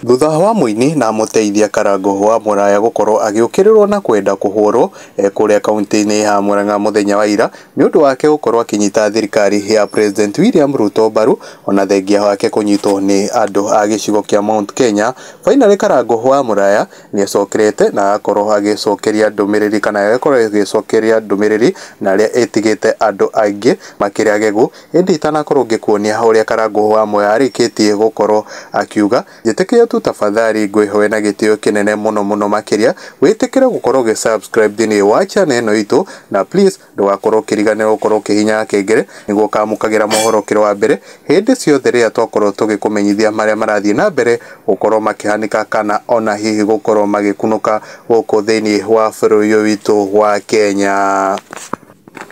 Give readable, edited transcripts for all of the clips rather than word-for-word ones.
Thutha wa muini na muteithia Karangu wa Muraya gukorwo agiukirirwo na kwenda kuhurwo kuria kaunti-ini ya Murang'a muthenya wa ira ni undu wake gukorwo akinyita thirikari ya President William Ruto baru ona thengia wake kunyitwo ni andu a gicigo kia Mount Kenya. Finally Karangu wa Muraya ni acokerete na akorwo agicokeria ndumiriri kana akorwo agicokeria ndumiriri na aria etigite andu aingi makiria gegu indi itanakorwo ngikuonia uria Karangu wa Muraya arikitie gukorwo akiuga jitikiria tu tafadhali ngwihoe na gitio kinene muno makiria witikire gukorwo ge subscribe thini wa channel ino itu na please ndugakorwo kiriganira gukorwo kihinya kengere niguo kamukagira mohoro kiro wa mbere hindi ciothe ria twakorwo tugikumenyithia maria marathie na mbere gukorwo makihanika kana ona hihi gukorwo magikunuka guku thini wa bururi witu wa Kenya.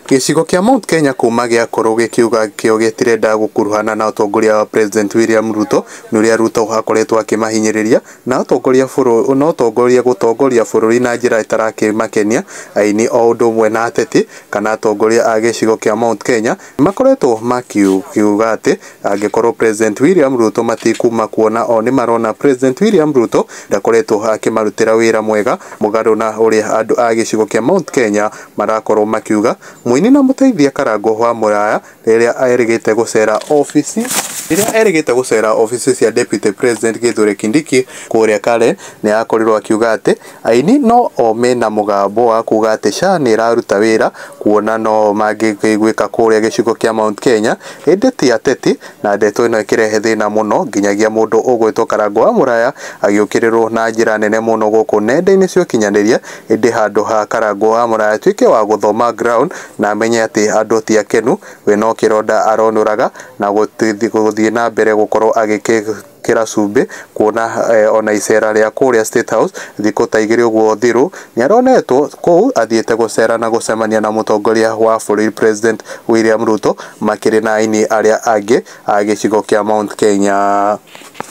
Gicigo kia Mount Kenya kuma giakorwo gikiuga kio gitirenda gukuruhana na utongoria wa President William Ruto nuria Ruto akoretwo akimahinyiriria na utongoria gutongoria bururi na njira itarakimakenia aini o undu mwe na ateti kana atongoria a gicigo kia Mount Kenya makoretwo makiuga ati angikorwo President William Ruto matikuma kuona o ni marona President William Ruto ndakoretwo akimarutira wira mwega mugaru na uria andu a gicigo kia Mount Kenya marakorwo makiuga. Muini na muteithia Karangu wa Muraya riria erigite gucera ofisi cia Deputy President Kithure Kindiki kuria kale ni akorirwo akiuga ati aini no ome na mugambo wa kuga ati SHA ni iraruta wira kuona no magigwika kuria gicigo kia Mount Kenya indi ti ateti na ndeto ino ikirehe thina muno nginyagia mundu ugwitwo Karangu wa Muraya agiukirirwo na njira nene muno guku nenda-ini cio kinyaniria indi handu ha Karangu wa Muraya tuike wa guthoma ground na amenye ati andu ti akenu we no kironda aronuraga na guthie na mbere gukorwo agikira cumbi kuona ona icera ria kuria State House thiko ta igiri uguo thiru ni aronetwo kuu athiete gucera na gucemania na mutongoria wa bururi President William Ruto makiri na aini aria angi a gicigo kia Mount Kenya.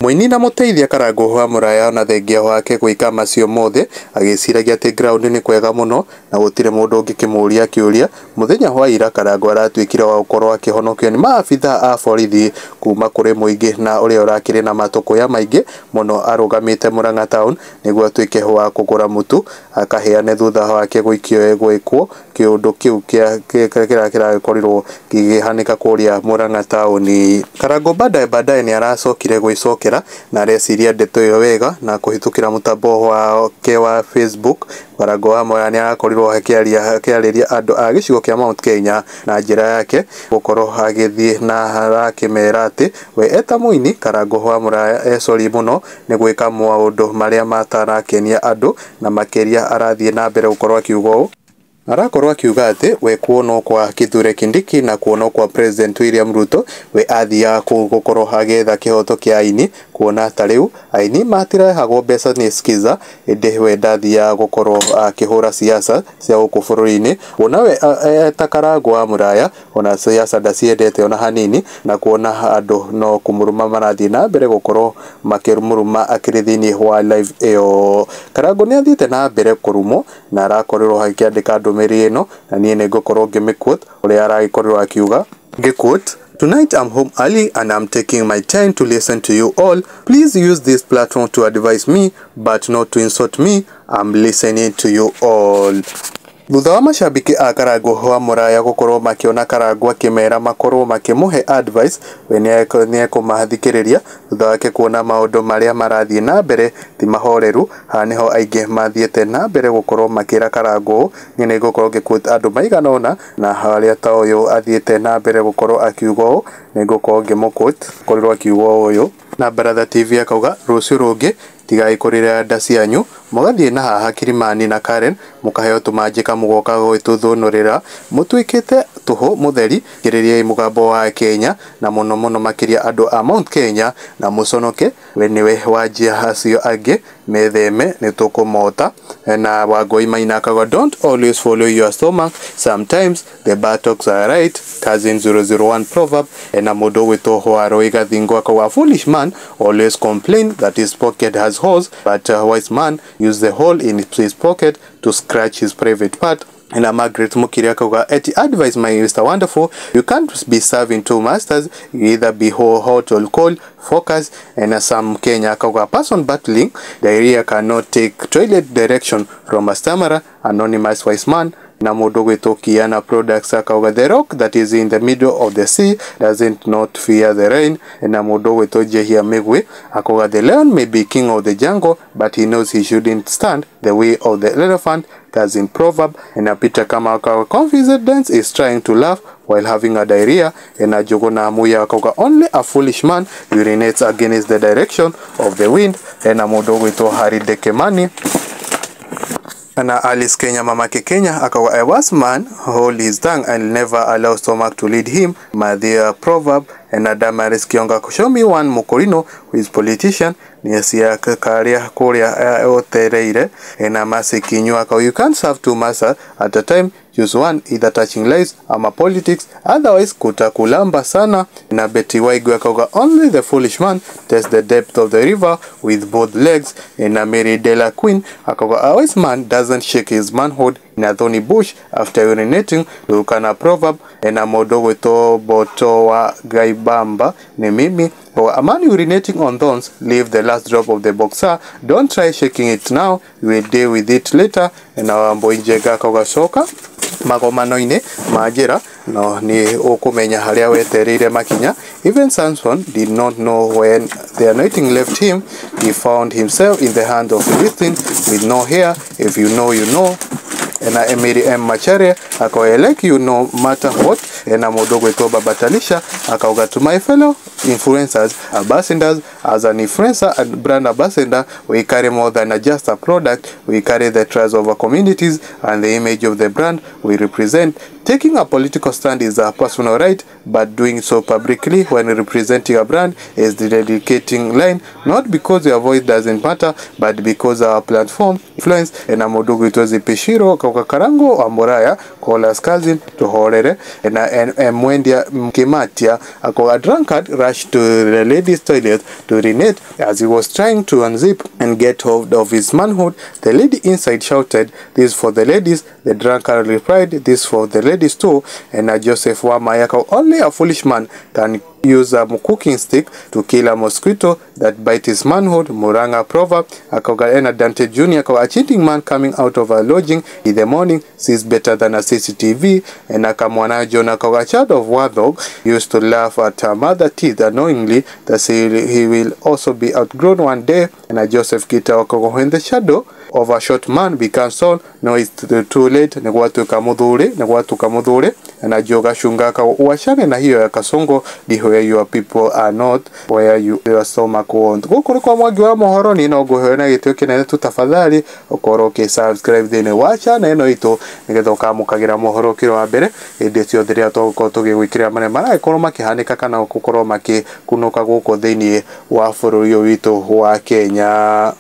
Muini na muteithia Karangu wa Muraya na thengia wake gwika macio mothe agiciragia ati ground ni kwega muno na gutire mundu ungikimuria kiuria muthenya wa ira Karangu aratwikire wa gukorwo akihonokio ni maabitha a borithi kuma kuri muingi na uria urakiri na matukuya maingi muno arugamite Murang'a town niguo atwike wa kugura mutu akaheane thutha wake gwikio gwikwo kiundu kiu kira korirwo gigihanika kuria Murang'a town. Karangu baadaye ni aracokire gwicokera na areciria ndeto iyo wega na kuhitukira mutambo wake wa Facebook. Karangu wa Muraya ni arakorirwo akiariria andu a gicigo kia Mount Kenya na njira yake gukorwo agithie na arakimera ati we eta muini Karangu wa Muraya sorry muno ni gwika maundu maria matarakenia andu na makiria arathie na mbere gukorwo akiuga arakorwo akiuga ati we kuonwo kwa Kithure Kindiki na kuonwo kwa President William Ruto we athia gukorwo agetha kihoto kia aini kuona ta riu aini matirehagwo mbeca ni skiza indi we ndathia gukorwo akihura siasa cia guku bururi-ini ona we ta Karangu wa Muraya ona siasa ndaciendete ona hanini na kuona andu no kumuruma marathie na mbere gukorwo makirumuruma akiri thini wa live iyo. Karangu ni athiete na mbere kurumo na arakorirwo akiandika ndumiri ino na nie ni ngukorwo ngimiquote uria aragikorwo akiuga ngikuote: Tonight I'm home early and I'm taking my time to listen to you all. Please use this platform to advise me but not to insult me. I'm listening to you all. Thutha wa mashabiki a Karangu wa Muraya gukorwo makiona Karangu akimera makorwo makimuhe advice we ni ekumathikiriria thutha wake kuona maundu maria marathie na mbere ti mahoreru haniho aingi mathiete na mbere gukorwo makira Karangu ni gukorwo ngikuote andu maigana ona na haria ta uyu athiete na mbere gukorwo akiuga ni gukorwo ngimuquote korirwo akiuga uyu na Baratha TV akauga rucio rungi tigai kurira nda cianyu mugathie na haha Kirimani na Karen mukaheo tumanjika mugoka gwituthunurira mutwikite tuhu mutheri giririai mugambo wa Kenya na muno makiria andu a Mount Kenya na muconoke we niwe wajia acio angi metheme ni tukumota na Wangui Maina akaga don't always follow your stomach, sometimes the buttocks are right. Cousin 001 proverb na mundu witwo Hwaro Igathingo akaga foolish man always complain that his pocket has holes but a wise man use the hole in his pocket to scratch his private part. na Margaret Mukiri akauga eti advise my Mr. Wonderful, you can't be serving two masters, you either be hot or cold, focus. And some Kenya akauga person battling diarrhea cannot take toilet direction from a stammerer, anonymous wise man. Na mudogo itokiana products akauga the rock that is in the middle of the sea doesn't not fear the rain. Na mudogo itoje here megwe akauga the lion may be king of the jungle but he knows he shouldn't stand the way of the elephant, as in proverb. And a Peter kama akauga confidence is trying to laugh while having a diarrhea. And a jogona amuya akauga only a foolish man urinates against the direction of the wind. And a mudogo ito Hari Dekemani na Alice Kenya mamake Kenya akawa a wise man hold his tongue and never allow stomach to lead him, Madhia proverb. And Damaris Kionga show me one Mokorino who is politician Niasia Karia Korea Otereire and Amase Kinyuaka. You can't serve two masters at a time, use one, either touching lives ama politics, otherwise kutakulamba sana. Na Betty Waigwe akauga only the foolish man test the depth of the river with both legs. And Mary Dela Queen akauga a wise man doesn't shake his manhood in a thorny bush after urinating, Lukana proverb. And a modogo to botowa gaibamba ne mimi, or a man urinating on thorns leave the last drop of the boxer, don't try shaking it now, you will deal with it later. And our boy Jega Kogasoka magomano-ine majira no ni okumenya haria wetereire makinya. Even Samson did not know when the anointing left him. He found himself in the hand of Philistine with no hair. If you know, you know. And Emery M. Macharia akauga like you no matter what. And Modogo Itoba Batalisha akauga to my fellow influencers, ambassadors. As an influencer and brand ambassador, we carry more than just a product. We carry the trust of our communities and the image of the brand we represent. Taking a political stand is a personal right, but doing so publicly when representing a brand is the dedicating line, not because your voice doesn't matter, but because our platform influence. And Modogo Itozi Peshiro Karangu Muraya call us cousin to Horere. And Mwendia Mkimatia a drunkard rushed to the ladies' toilet to urinate. As he was trying to unzip and get hold of his manhood, the lady inside shouted, "This for the ladies." The drunkard replied, "This for the ladies too." And Joseph Wamayaka, only a foolish man can use a cooking stick to kill a mosquito that bite his manhood, Muranga proverb. Akauga Dante Jr. a cheating man coming out of a lodging in the morning sees better than a CCTV. And Akamwana John a child of Wadog used to laugh at her mother teeth unknowingly that he will also be outgrown one day. And a Joseph Kita when the shadow of a short man becomes tall, no, it's too late. Negwatu kamudhure and a joga shungaka uashane na hiyo ya kasongo di where your people are not where your stomach won't. Gukuri kwa mwagi wa mohoro ni no guhena gityo kinene tu tafadhali ukoroke subscribe thene wacha na ino ito nigethoka mukagira mohoro kiro wa mbere indi cio thiria toko tugigwikira mane mara ikorwo makihanika kana gukorwo makikunuka guko thini wa bururi witu wa Kenya.